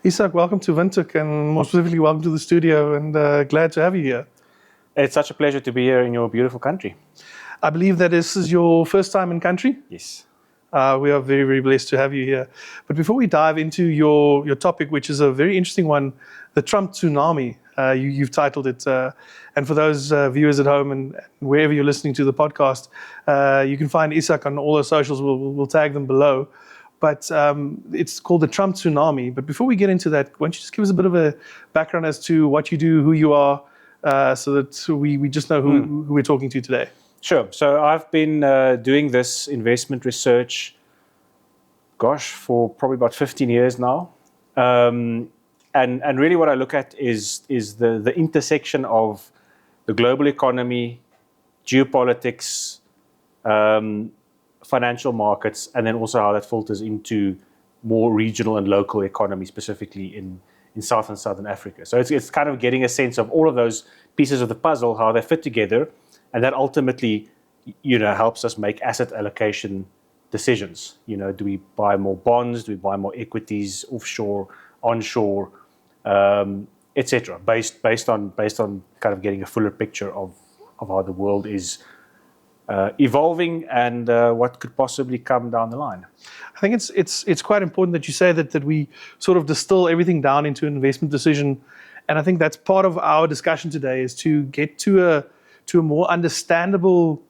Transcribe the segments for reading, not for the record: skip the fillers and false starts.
Izak, welcome to Windhoek, and more specifically, welcome to the studio, and glad to have you here. It's such a pleasure to be here in your beautiful country. I believe that this is your first time in country. Yes. We are very, very blessed to have you here. But before we dive into your topic, which is a very interesting one, the Trump tsunami, you've titled it. And for those viewers at home and wherever you're listening to the podcast, you can find Izak on all the socials. We'll tag them below. But it's called the Trump tsunami. But before we get into that, why don't you just give us a bit of a background as to what you do, who you are, so that we just know who we're talking to today. Sure. So I've been doing this investment research, for probably about 15 years now. And really what I look at is the intersection of the global economy, geopolitics, financial markets, and then also how that filters into more regional and local economy, specifically in South and Southern Africa. So it's kind of getting a sense of all of those pieces of the puzzle, how they fit together, and that ultimately, helps us make asset allocation decisions. Do we buy more bonds? Do we buy more equities, offshore, onshore, etc. Based on kind of getting a fuller picture of how the world is evolving and what could possibly come down the line. I think it's quite important that you say that we sort of distill everything down into an investment decision, and I think that's part of our discussion today, is to get to a more understandable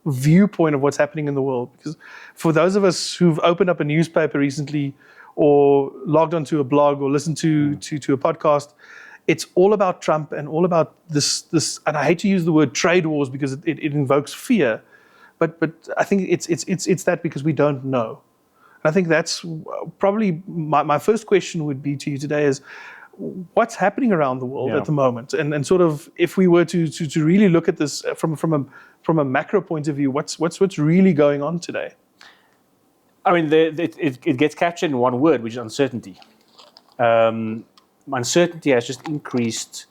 viewpoint of what's happening in the world. Because for those of us who've opened up a newspaper recently, or logged onto a blog, or listened to a podcast, it's all about Trump and all about this. And I hate to use the word trade wars because it invokes fear, but I think it's that because we don't know. And I think that's probably my first question would be to you today is, what's happening around the world at the moment, and sort of, if we were to really look at this from a macro point of view, what's really going on today? I mean, it gets captured in one word, which is uncertainty. Uncertainty has just increased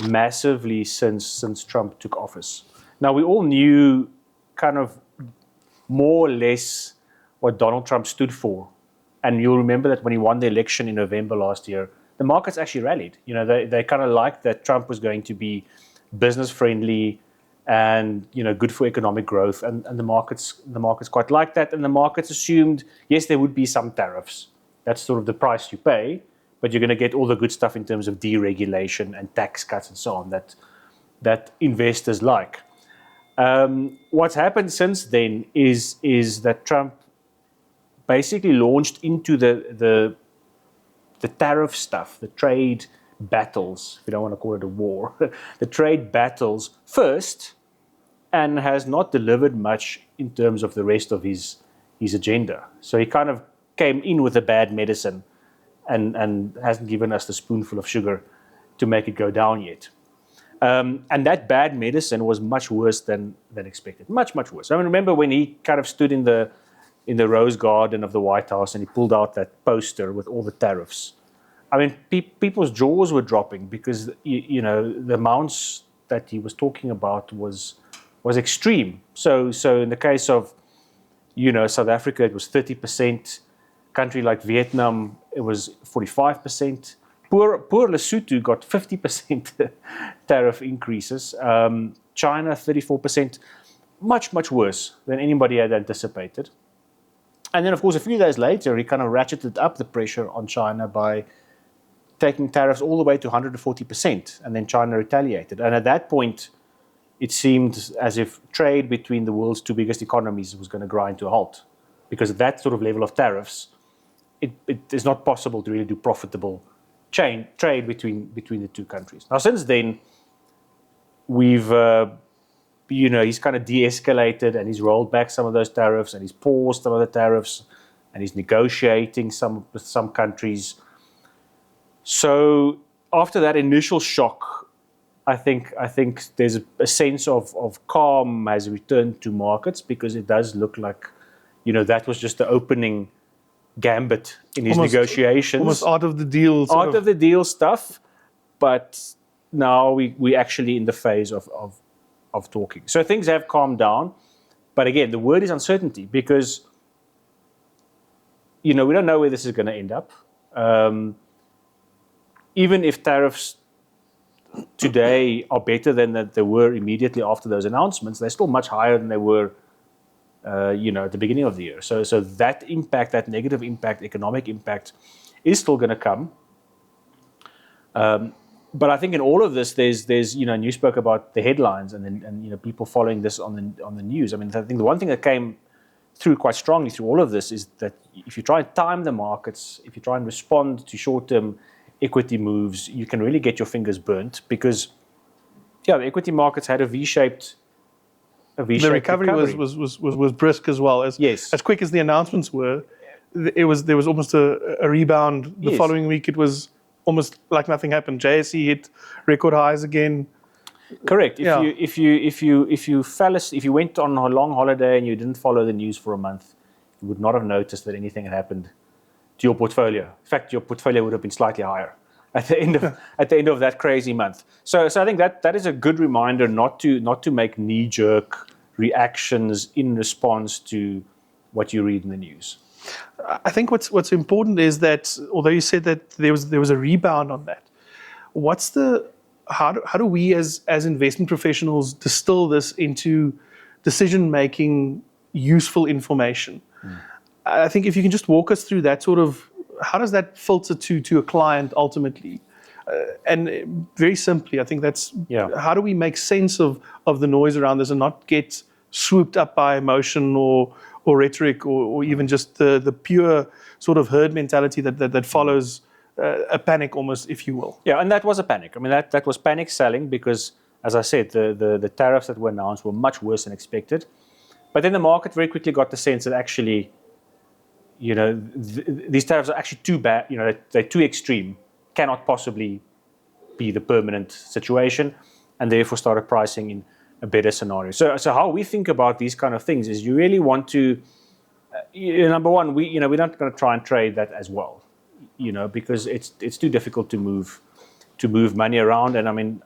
massively since Trump took office. Now, we all knew kind of more or less what Donald Trump stood for, and you'll remember that when he won the election in November last year, the markets actually rallied. They kind of liked that Trump was going to be business friendly and good for economic growth, and the markets quite liked that, and the markets assumed, yes, there would be some tariffs. That's sort of the price you pay, but you're going to get all the good stuff in terms of deregulation and tax cuts and so on that investors like. What's happened since then is that Trump basically launched into the tariff stuff, the trade battles, if you don't want to call it a war, the trade battles first, and has not delivered much in terms of the rest of his agenda. So he kind of came in with a bad medicine and hasn't given us the spoonful of sugar to make it go down yet. And that bad medicine was much worse than expected, much, much worse. I mean, remember when he kind of stood in the Rose Garden of the White House and he pulled out that poster with all the tariffs. I mean, people's jaws were dropping because the amounts that he was talking about was extreme. So in the case of South Africa, it was 30%. Country like Vietnam, it was 45%. Poor Lesotho got 50% tariff increases. China 34%. Much, much worse than anybody had anticipated. And then, of course, a few days later, he kind of ratcheted up the pressure on China by taking tariffs all the way to 140%, and then China retaliated. And at that point, it seemed as if trade between the world's two biggest economies was going to grind to a halt, because at that sort of level of tariffs, it is not possible to really do profitable trade between the two countries. Now, since then, we've he's kind of de-escalated, and he's rolled back some of those tariffs, and he's paused some of the tariffs, and he's negotiating with some countries. So after that initial shock, I think there's a sense of calm has returned to markets, because it does look like, that was just the opening gambit in his negotiations. Almost out of the deal. Out of the deal stuff, but now we actually in the phase of talking. So things have calmed down, but again, the word is uncertainty, because we don't know where this is going to end up. even if tariffs today are better than that they were immediately after those announcements, they're still much higher than they were, at the beginning of the year. So that impact, that negative impact, economic impact, is still going to come. But I think in all of this, there's and you spoke about the headlines and people following this on the news. I mean, I think the one thing that came through quite strongly through all of this is that if you try and time the markets, if you try and respond to short-term equity moves, you can really get your fingers burnt because, the equity markets had a V-shaped The recovery was brisk as well. As quick as the announcements were, there was almost a rebound. The following week, it was almost like nothing happened. JSE hit record highs again. Correct. If you went on a long holiday and you didn't follow the news for a month, you would not have noticed that anything had happened to your portfolio. In fact, your portfolio would have been slightly higher at the end of that crazy month. So I think that is a good reminder not to make knee-jerk reactions in response to what you read in the news. I think what's important is that although you said that there was a rebound on that, how do we as investment professionals distill this into decision-making useful information? I think if you can just walk us through that sort of, how does that filter to a client ultimately? And very simply, I think that's how do we make sense of the noise around this and not get swooped up by emotion or rhetoric or even just the pure sort of herd mentality that follows a panic almost, if you will. Yeah, and that was a panic. I mean, that was panic selling because, as I said, the tariffs that were announced were much worse than expected. But then the market very quickly got the sense that actually, these tariffs are actually too bad, they're too extreme, cannot possibly be the permanent situation, and therefore started pricing in a better scenario. So how we think about these kind of things is you really want to, number one, we're not going to try and trade that as well, because it's too difficult to move money around. And I mean,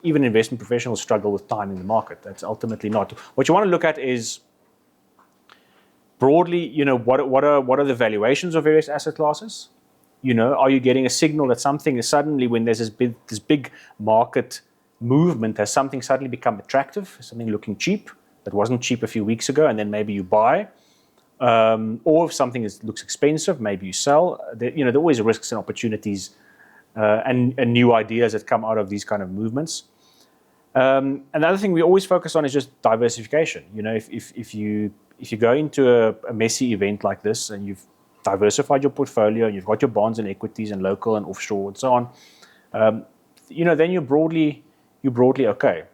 even investment professionals struggle with timing the market. That's ultimately not. What you want to look at is broadly, what are the valuations of various asset classes? Are you getting a signal that something is suddenly, when there's this big market movement, has something suddenly become attractive, something looking cheap that wasn't cheap a few weeks ago, and then maybe you buy, or if something looks expensive, maybe you sell. There are always risks and opportunities and new ideas that come out of these kind of movements. Another thing we always focus on is just diversification. If you go into a messy event like this and you've diversified your portfolio and you've got your bonds and equities and local and offshore and so on, then you're broadly okay.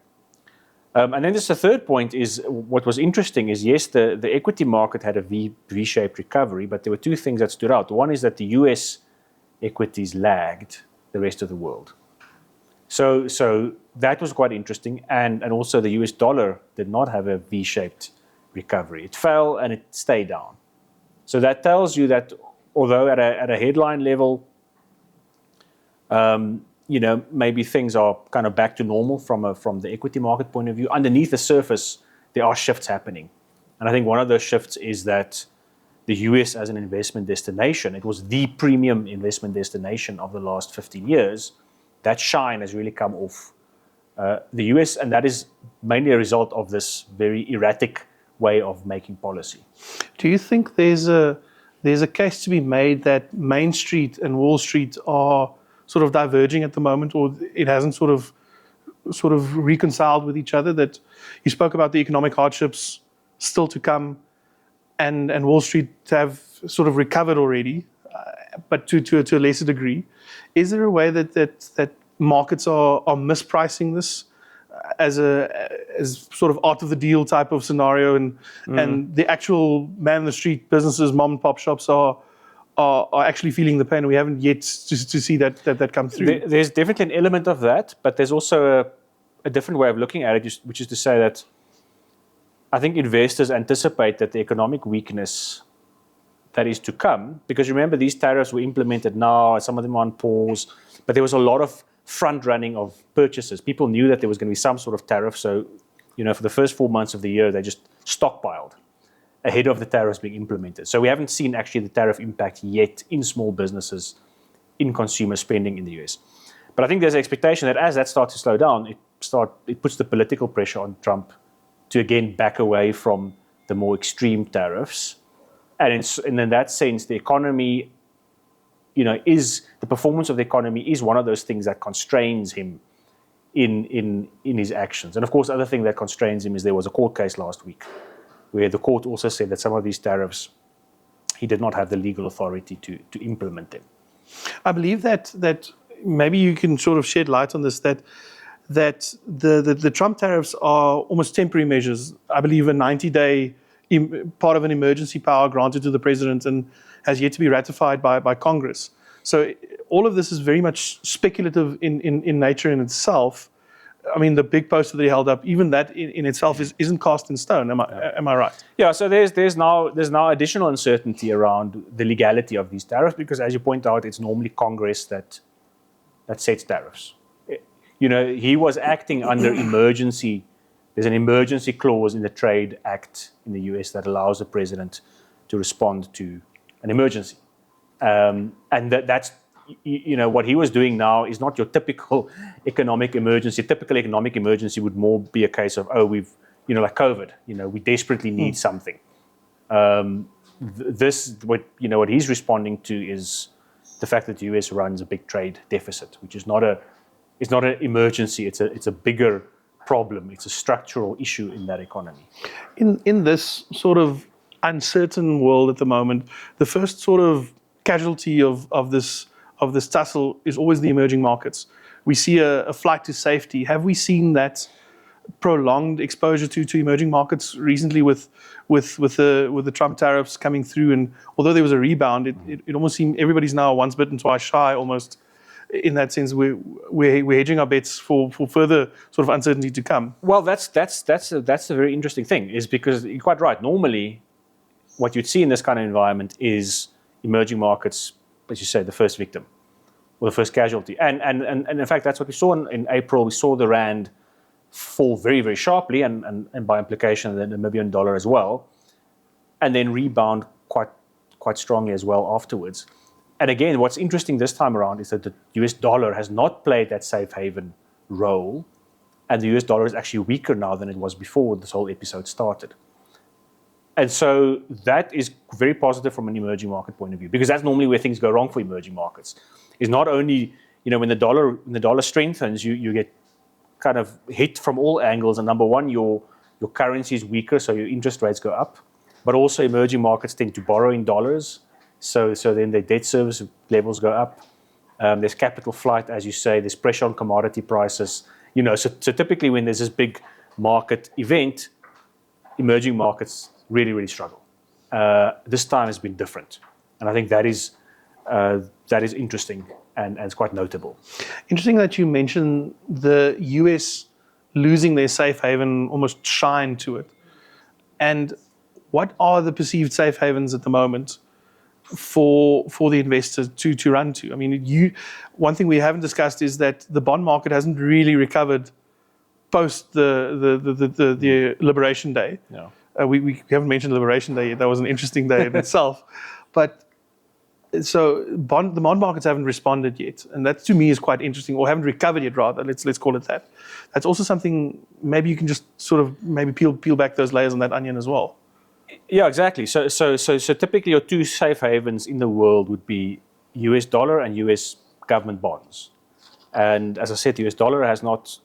And then just the third point is, what was interesting is, yes, the equity market had a V-shaped recovery, but there were two things that stood out. One is that the US equities lagged the rest of the world. So that was quite interesting. And also the US dollar did not have a V-shaped recovery. It fell and it stayed down. So that tells you that although at a headline level, maybe things are kind of back to normal from the equity market point of view, underneath the surface, there are shifts happening. And I think one of those shifts is that the US as an investment destination, it was the premium investment destination of the last 15 years. That shine has really come off the US, and that is mainly a result of this very erratic way of making policy. Do you think there's a case to be made that Main Street and Wall Street are sort of diverging at the moment, or it hasn't sort of reconciled with each other? That you spoke about the economic hardships still to come, and Wall Street have sort of recovered already, but to a lesser degree. Is there a way that markets are mispricing this as sort of art of the deal type of scenario, and the actual man in the street businesses, mom and pop shops are actually feeling the pain? We haven't yet to see that come through. There's definitely an element of that, but there's also a different way of looking at it, which is to say that I think investors anticipate that the economic weakness that is to come, because remember, these tariffs were implemented now, some of them are on pause, but there was a lot of front running of purchases. People knew that there was going to be some sort of tariff, so for the first 4 months of the year, they just stockpiled ahead of the tariffs being implemented. So we haven't seen actually the tariff impact yet in small businesses in consumer spending in the US. But I think there's an expectation that as that starts to slow down, it puts the political pressure on Trump to again back away from the more extreme tariffs. And in that sense, the economy, is the performance of the economy is one of those things that constrains him in his actions. And of course, the other thing that constrains him is there was a court case last week where the court also said that some of these tariffs, he did not have the legal authority to implement them. I believe that maybe you can sort of shed light on this, that the Trump tariffs are almost temporary measures. I believe a 90-day part of an emergency power granted to the president and has yet to be ratified by Congress. So all of this is very much speculative in nature in itself. I mean, the big poster that he held up, even that in itself isn't cast in stone. Am I right? Yeah. So there's now additional uncertainty around the legality of these tariffs because, as you point out, it's normally Congress that sets tariffs. He was acting under emergency. There's an emergency clause in the Trade Act in the US that allows the president to respond to an emergency, and that's. What he was doing now is not your typical economic emergency. Typical economic emergency would more be a case of, we've, like COVID, we desperately need something. What he's responding to is the fact that the US runs a big trade deficit, which is not an emergency. It's a bigger problem. It's a structural issue in that economy. In this sort of uncertain world at the moment, the first sort of casualty of this tussle is always the emerging markets. We see a flight to safety. Have we seen that prolonged exposure to emerging markets recently with the Trump tariffs coming through? And although there was a rebound, it almost seemed everybody's now once bitten, twice shy almost. In that sense, we're hedging our bets for further sort of uncertainty to come. Well, that's a very interesting thing, is because you're quite right. Normally, what you'd see in this kind of environment is emerging markets, as you say, the first victim or the first casualty. And in fact, that's what we saw in April. We saw the rand fall very, very sharply and by implication the Namibian dollar as well, and then rebound quite strongly as well afterwards. And again, what's interesting this time around is that the US dollar has not played that safe haven role, and the US dollar is actually weaker now than it was before this whole episode started. And so that is very positive from an emerging market point of view, because that's normally where things go wrong for emerging markets. Is not only, when the dollar strengthens, you get kind of hit from all angles. And number one, your currency is weaker, so your interest rates go up. But also emerging markets tend to borrow in dollars, so then their debt service levels go up. There's capital flight, as you say. There's pressure on commodity prices. So typically when there's this big market event, emerging markets really, really struggle. This time has been different, and I think that is interesting and it's quite notable. Interesting that you mentioned the US losing their safe haven almost shine to it. And what are the perceived safe havens at the moment for the investors to run to? I mean, one thing we haven't discussed is that the bond market hasn't really recovered post the Liberation Day. No. We haven't mentioned Liberation Day yet. That was an interesting day in itself. But so the bond markets haven't responded yet. And that to me is quite interesting, or haven't recovered yet rather. Let's call it that. That's also something maybe you can just sort of maybe peel back those layers on that onion as well. Yeah, exactly. So typically your two safe havens in the world would be US dollar and US government bonds. And as I said, the US dollar has not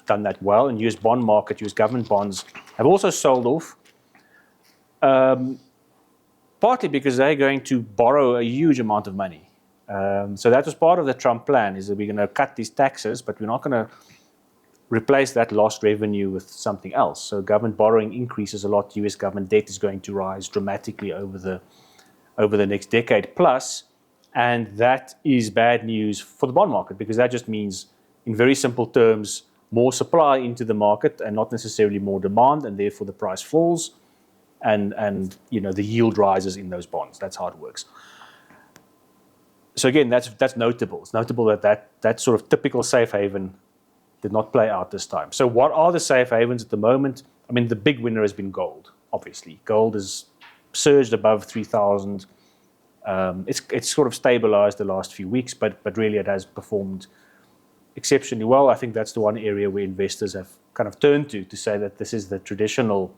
done that well, and US bond market, US government bonds have also sold off, partly because they're going to borrow a huge amount of money. So that was part of the Trump plan, is that we're going to cut these taxes, but we're not going to replace that lost revenue with something else. So government borrowing increases a lot. US government debt is going to rise dramatically over the next decade plus, and that is bad news for the bond market, because that just means, in very simple terms, more supply into the market and not necessarily more demand, and therefore the price falls, and the yield rises in those bonds. That's how it works. So again, that's notable. It's notable that sort of typical safe haven did not play out this time. So what are the safe havens at the moment? I mean, the big winner has been gold, obviously. Gold has surged above 3,000 It's sort of stabilized the last few weeks, but really it has performed exceptionally well. I think that's the one area where investors have kind of turned to say that this is the traditional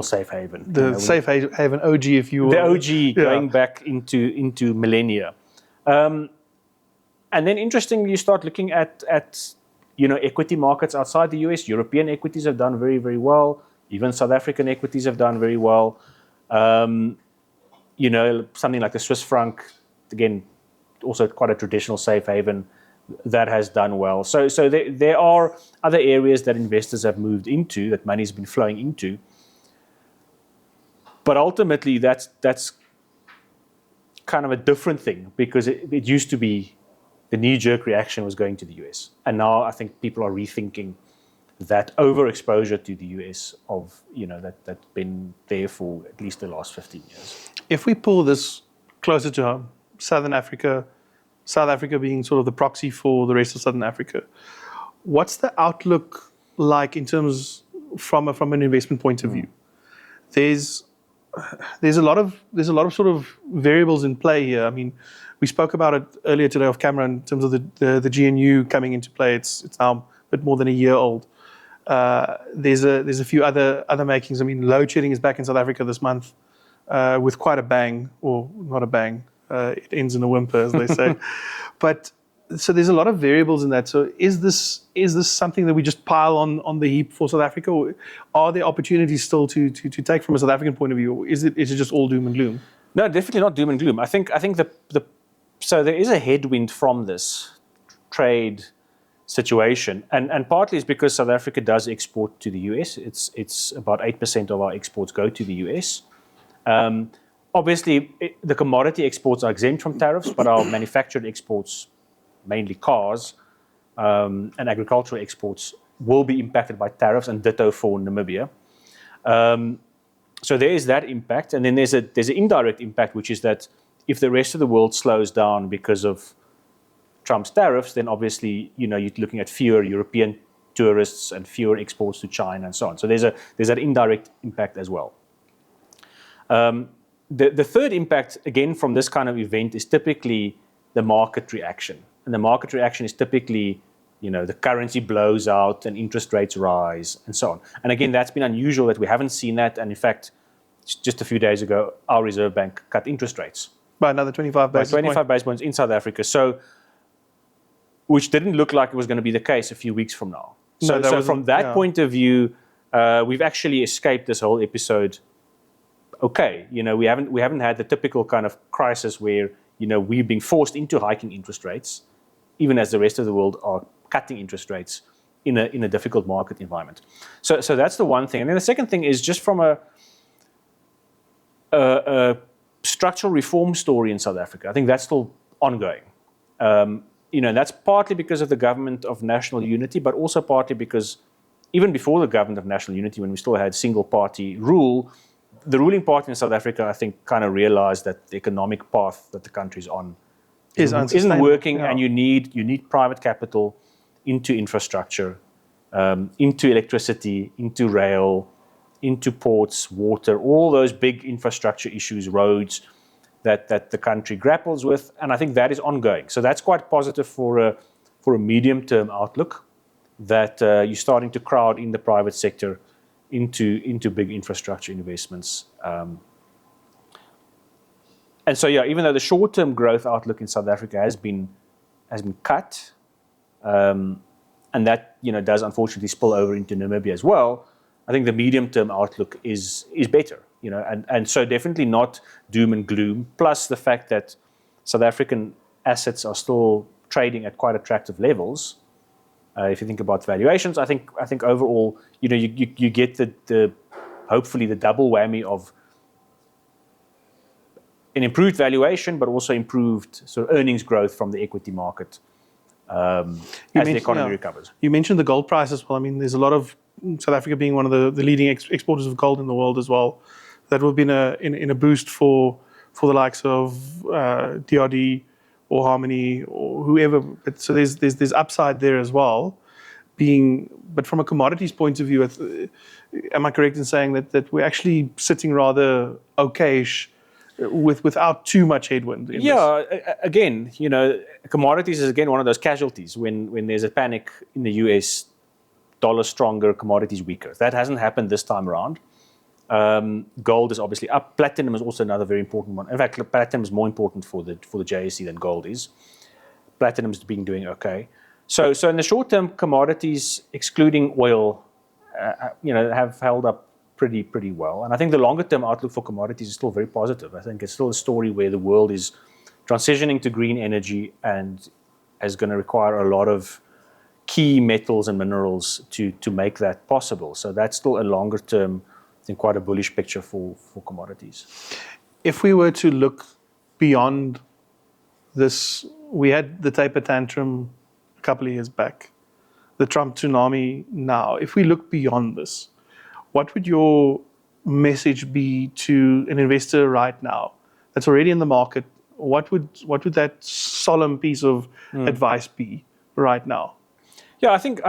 safe haven. The safe haven OG, if you will. The OG going back into millennia. And then interestingly, you start looking at equity markets outside the US. European equities have done very, very well. Even South African equities have done very well. Something like the Swiss franc, again, also quite a traditional safe haven, that has done well. So there are other areas that investors have moved into, that money's been flowing into. But ultimately, that's kind of a different thing, because it used to be the knee-jerk reaction was going to the US. And now I think people are rethinking that overexposure to the US that's been there for at least the last 15 years. If we pull this closer to home, South Africa being sort of the proxy for the rest of Southern Africa, what's the outlook like in terms from an investment point of view? There's a lot of sort of variables in play here. I mean, we spoke about it earlier today off camera in terms of the GNU coming into play. It's now a bit more than a year old. There's a few other makings. I mean, load shedding is back in South Africa this month with quite a bang, or not a bang. It ends in a whimper, as they say. But so there's a lot of variables in that. So is this something that we just pile on the heap for South Africa, or are there opportunities still to take from a South African point of view, or is it just all doom and gloom? No, definitely not doom and gloom. I think so there is a headwind from this trade situation, and partly it's because South Africa does export to the US. It's about 8% of our exports go to the US. Obviously, the commodity exports are exempt from tariffs, but our manufactured exports, mainly cars, and agricultural exports, will be impacted by tariffs, and ditto for Namibia. So there is that impact, and then there's an indirect impact, which is that if the rest of the world slows down because of Trump's tariffs, then obviously you're looking at fewer European tourists and fewer exports to China and so on. So there's that indirect impact as well. The third impact, again, from this kind of event is typically the market reaction. And the market reaction is typically, the currency blows out and interest rates rise and so on. And again, that's been unusual that we haven't seen that. And in fact, just a few days ago, our Reserve Bank cut interest rates. By another 25 basis points. By 25 basis points in South Africa. So, which didn't look like it was going to be the case a few weeks from now. So from that point of view, we've actually escaped this whole episode. Okay, we haven't had the typical kind of crisis where we're being forced into hiking interest rates, even as the rest of the world are cutting interest rates in a difficult market environment. So that's the one thing, and then the second thing is just from a structural reform story in South Africa. I think that's still ongoing. That's partly because of the government of national unity, but also partly because even before the government of national unity, when we still had single party rule, the ruling party in South Africa, I think, kind of realized that the economic path that the country's on isn't working, and you need private capital into infrastructure, into electricity, into rail, into ports, water, all those big infrastructure issues, roads that the country grapples with, and I think that is ongoing. So that's quite positive for a medium-term outlook, that you're starting to crowd in the private sector into big infrastructure investments. And so, even though the short-term growth outlook in South Africa has been cut, and that does unfortunately spill over into Namibia as well, I think the medium-term outlook is better. And so definitely not doom and gloom. Plus the fact that South African assets are still trading at quite attractive levels. If you think about valuations, I think overall, you get the hopefully the double whammy of an improved valuation, but also improved sort of earnings growth from the equity market as the economy recovers. You mentioned the gold price as well. I mean, there's a lot of South Africa being one of the leading exporters of gold in the world as well. That will be in a boost for the likes of DRD or Harmony or whoever. But so there's upside there as well. But from a commodities point of view, am I correct in saying that we're actually sitting rather okayish without too much headwind. In Yeah, again, commodities is again one of those casualties when there's a panic in the US, dollar stronger, commodities weaker. That hasn't happened this time around. Gold is obviously up. Platinum is also another very important one. In fact, platinum is more important for the JSE than gold is. Platinum's been doing okay. So in the short term, commodities, excluding oil, have held up pretty well. And I think the longer term outlook for commodities is still very positive. I think it's still a story where the world is transitioning to green energy and is going to require a lot of key metals and minerals to make that possible. So that's still a longer term, I think, quite a bullish picture for commodities. If we were to look beyond this, we had the taper tantrum a couple of years back, the Trump tsunami now. If we look beyond this, what would your message be to an investor right now that's already in the market? What would that solemn piece of advice be right now? Yeah, I think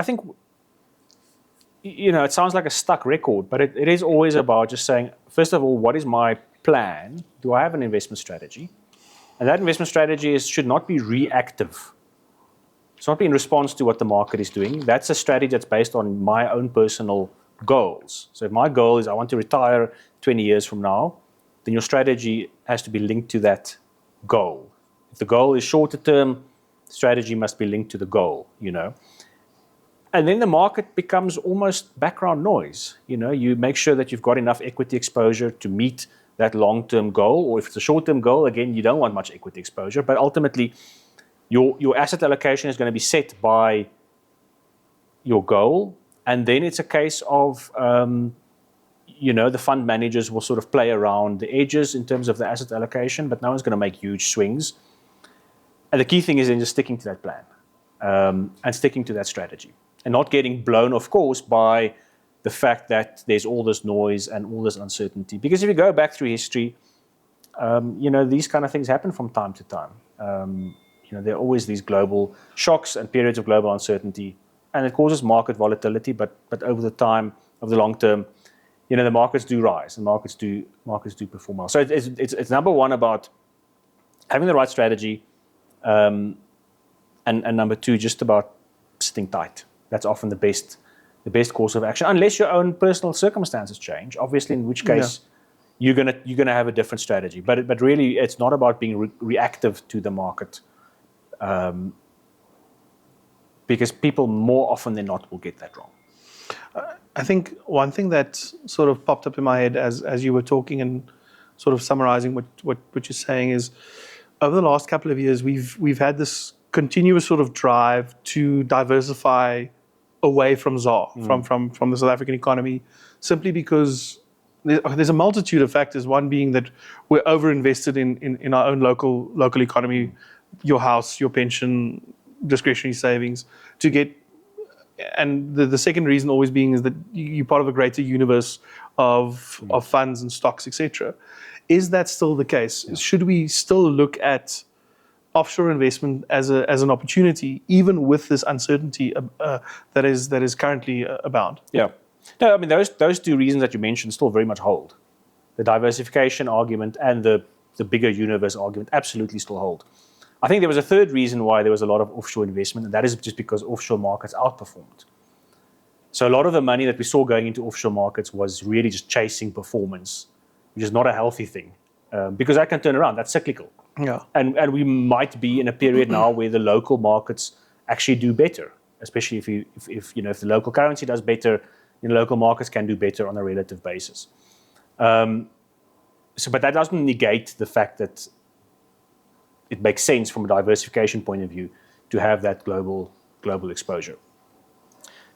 it sounds like a stuck record, but it is always about just saying, first of all, what is my plan? Do I have an investment strategy? And that investment strategy should not be reactive. It's not be in response to what the market is doing. That's a strategy that's based on my own personal goals. So if my goal is I want to retire 20 years from now, then your strategy has to be linked to that goal. If the goal is shorter term, strategy must be linked to the goal, And then the market becomes almost background noise. You make sure that you've got enough equity exposure to meet that long-term goal, or if it's a short-term goal, again, you don't want much equity exposure, but ultimately your asset allocation is going to be set by your goal, and then it's a case of the fund managers will sort of play around the edges in terms of the asset allocation, but no one's going to make huge swings. And the key thing is then just sticking to that plan and sticking to that strategy, and not getting blown off course by the fact that there's all this noise and all this uncertainty. Because if you go back through history, these kind of things happen from time to time. There are always these global shocks and periods of global uncertainty, and it causes market volatility. But over the time of the long term, the markets do rise and markets do perform well. So it's number one about having the right strategy, and number two, just about sitting tight. That's often the best course of action, unless your own personal circumstances change. Obviously, in which case you're gonna have a different strategy. But really, it's not about being reactive to the market, because people more often than not will get that wrong. I think one thing that sort of popped up in my head as you were talking and sort of summarizing what you're saying is, over the last couple of years, we've had this continuous sort of drive to diversify away from ZAR, from the South African economy, simply because there's a multitude of factors. One being that we're overinvested in our own local economy, your house, your pension, discretionary savings, to get. And the second reason always being is that you're part of a greater universe of funds and stocks, etc. Is that still the case? Yeah. Should we still look at offshore investment as an opportunity, even with this uncertainty that is currently abound? Yeah. No, I mean, those two reasons that you mentioned still very much hold. The diversification argument and the bigger universe argument absolutely still hold. I think there was a third reason why there was a lot of offshore investment, and that is just because offshore markets outperformed. So a lot of the money that we saw going into offshore markets was really just chasing performance, which is not a healthy thing, because that can turn around. That's cyclical. Yeah. And we might be in a period now where the local markets actually do better, especially if the local currency does better, local markets can do better on a relative basis. But that doesn't negate the fact that it makes sense from a diversification point of view to have that global exposure.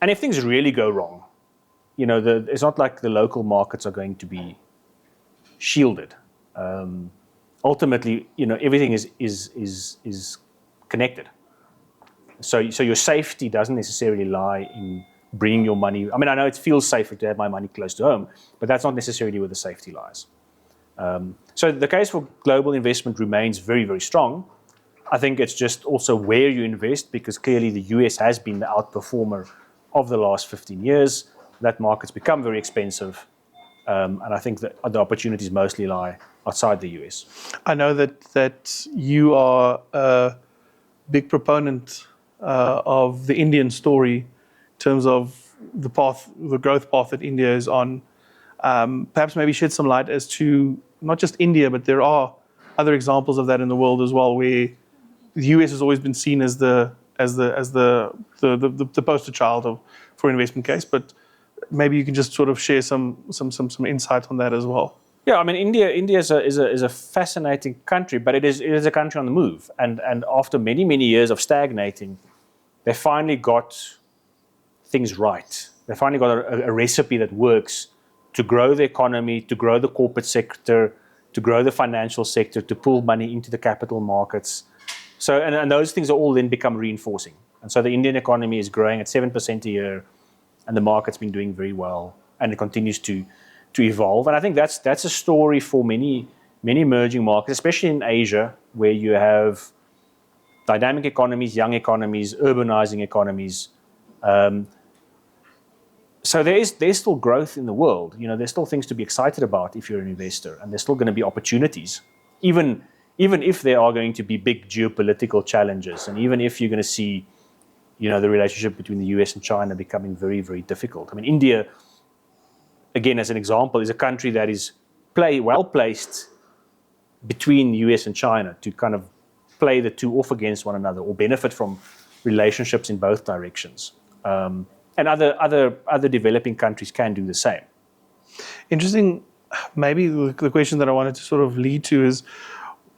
And if things really go wrong, it's not like the local markets are going to be shielded. Ultimately, everything is connected. So your safety doesn't necessarily lie in bringing your money. I mean, I know it feels safer to have my money close to home, but that's not necessarily where the safety lies. So the case for global investment remains very, very strong. I think it's just also where you invest, because clearly the US has been the outperformer of the last 15 years. That market's become very expensive, and I think that the opportunities mostly lie outside the US. I know that you are a big proponent of the Indian story in terms of the growth path that India is on. Perhaps maybe shed some light as to not just India, but there are other examples of that in the world as well, where the US has always been seen as the poster child for investment case. But maybe you can just sort of share some insight on that as well. Yeah, I mean, India is a fascinating country, but it is a country on the move. And after many years of stagnating, they finally got things right. They finally got a recipe that works to grow the economy, to grow the corporate sector, to grow the financial sector, to pull money into the capital markets. So, and those things are all then become reinforcing. And so the Indian economy is growing at 7% a year, and the market's been doing very well, and it continues to evolve. And I think that's a story for many emerging markets, especially in Asia, where you have dynamic economies, young economies, urbanizing economies. So there's still growth in the world. You know, there's still things to be excited about if you're an investor, and there's still going to be opportunities, even if there are going to be big geopolitical challenges, and even if you're going to see, you know, the relationship between the US and China becoming very difficult. I mean, India, again, as an example, is a country that is well placed between the US and China to kind of play the two off against one another or benefit from relationships in both directions. And other developing countries can do the same. Interesting. Maybe the question that I wanted to sort of lead to is,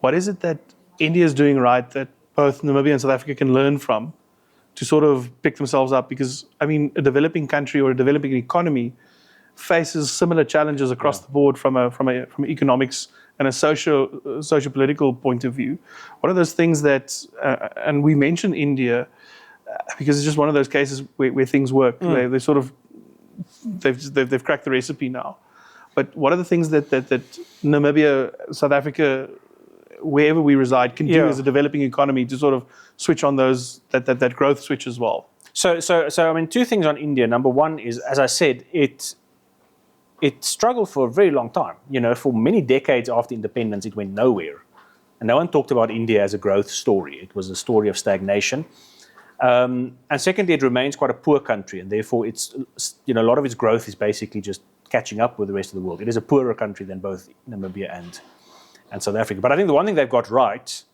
what is it that India is doing right that both Namibia and South Africa can learn from to sort of pick themselves up? Because, I mean, a developing country or a developing economy faces similar challenges across the board from economics and a socio-political point of view. What are those things that, and we mentioned India, because it's just one of those cases where things work. They've cracked the recipe now. But what are the things that Namibia, South Africa, wherever we reside, can do as a developing economy to sort of switch on that growth switch as well? So I mean, two things on India. Number one is, as I said, it struggled for a very long time. You know, for many decades after independence, it went nowhere, and no one talked about India as a growth story. It was a story of stagnation. And secondly, it remains quite a poor country, and therefore it's, you know, a lot of its growth is basically just catching up with the rest of the world. It is a poorer country than both Namibia and South Africa. But I think the one thing they've got right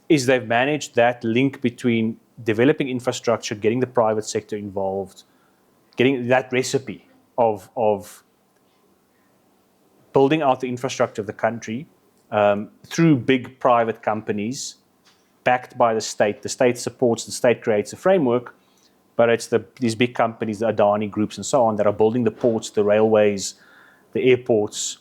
is they've managed that link between developing infrastructure, getting the private sector involved, getting that recipe of building out the infrastructure of the country through big private companies, backed by the state. The state supports, the state creates a framework, but it's these big companies, the Adani groups and so on, that are building the ports, the railways, the airports,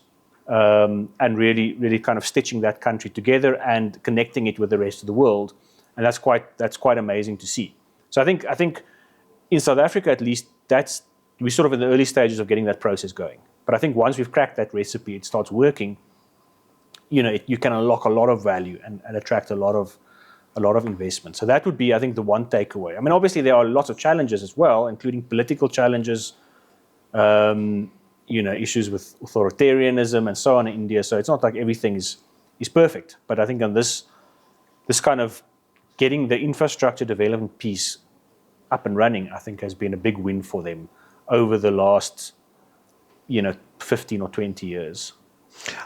and really kind of stitching that country together and connecting it with the rest of the world. And that's quite amazing to see. So I think in South Africa, at least, we're sort of in the early stages of getting that process going. But I think once we've cracked that recipe, it starts working. You know, you can unlock a lot of value and attract a lot of investment. So that would be, I think, the one takeaway. I mean, obviously there are lots of challenges as well, including political challenges, you know, issues with authoritarianism and so on in India. So it's not like everything is perfect. But I think on this kind of getting the infrastructure development piece up and running, I think has been a big win for them over the last, you know, 15 or 20 years.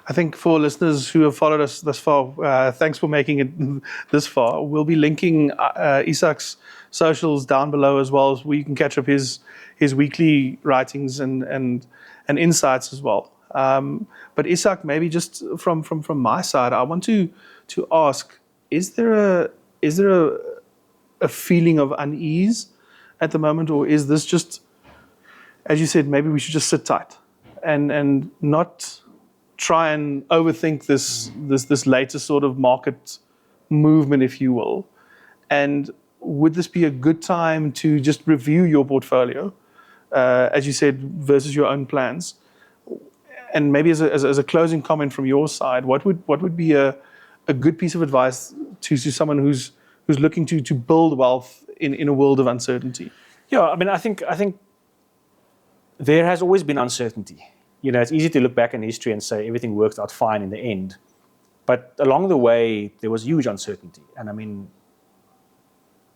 I think for listeners who have followed us thus far, thanks for making it this far. We'll be linking Izak's socials down below as well, where you can catch up his weekly writings and insights as well. But Izak, maybe just from my side, I want to ask: is there a feeling of unease at the moment, or is this just, as you said, maybe we should just sit tight and not try and overthink this latest sort of market movement, if you will? And would this be a good time to just review your portfolio, as you said, versus your own plans? And maybe as a closing comment from your side, what would be a good piece of advice to someone who's looking to build wealth in a world of uncertainty? Yeah, I mean, I think there has always been uncertainty. it's easy to look back in history and say everything worked out fine in the end. But along the way, there was huge uncertainty. And I mean,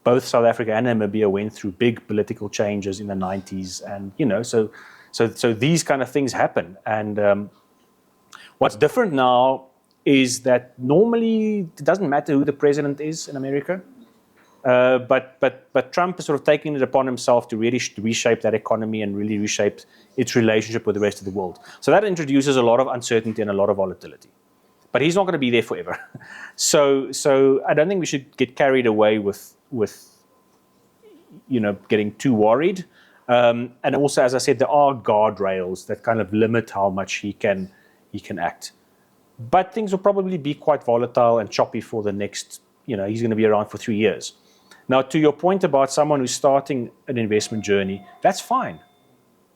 both South Africa and Namibia went through big political changes in the 90s. And, so these kind of things happen. And what's different now is that normally it doesn't matter who the president is in America. But Trump is sort of taking it upon himself to really reshape that economy and really reshape its relationship with the rest of the world. So that introduces a lot of uncertainty and a lot of volatility. But he's not going to be there forever. So I don't think we should get carried away with getting too worried. And also, as I said, there are guardrails that kind of limit how much he can act. But things will probably be quite volatile and choppy for the next, he's going to be around for 3 years. Now, to your point about someone who's starting an investment journey, that's fine,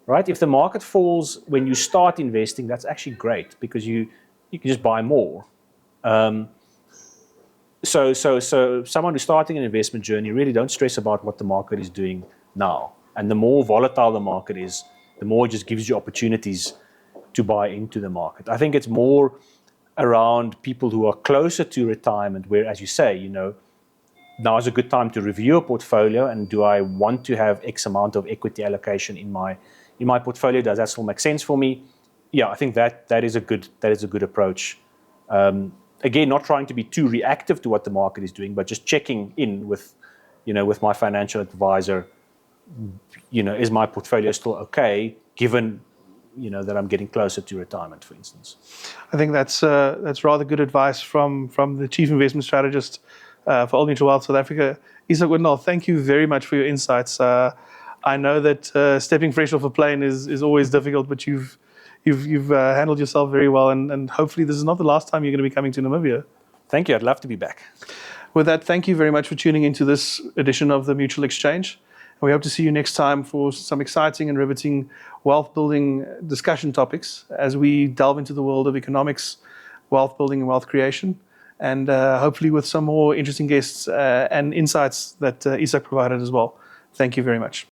right? If the market falls when you start investing, that's actually great because you can just buy more. So someone who's starting an investment journey, really don't stress about what the market is doing now. And the more volatile the market is, the more it just gives you opportunities to buy into the market. I think it's more around people who are closer to retirement, where, as you say, now is a good time to review a portfolio, and do I want to have X amount of equity allocation in my portfolio? Does that still make sense for me? Yeah, I think that is a good approach. Again, not trying to be too reactive to what the market is doing, but just checking in with my financial advisor. Is my portfolio still okay, given that I'm getting closer to retirement, for instance? I think that's rather good advice from the Chief Investment Strategist for Old Mutual Wealth South Africa. Izak Odendaal, thank you very much for your insights. I know that stepping fresh off a plane is always difficult, but you've handled yourself very well, and hopefully this is not the last time you're going to be coming to Namibia. Thank you. I'd love to be back. With that, thank you very much for tuning into this edition of the Mutual Exchange. And we hope to see you next time for some exciting and riveting wealth building discussion topics as we delve into the world of economics, wealth building and wealth creation, and hopefully with some more interesting guests and insights that Izak provided as well. Thank you very much.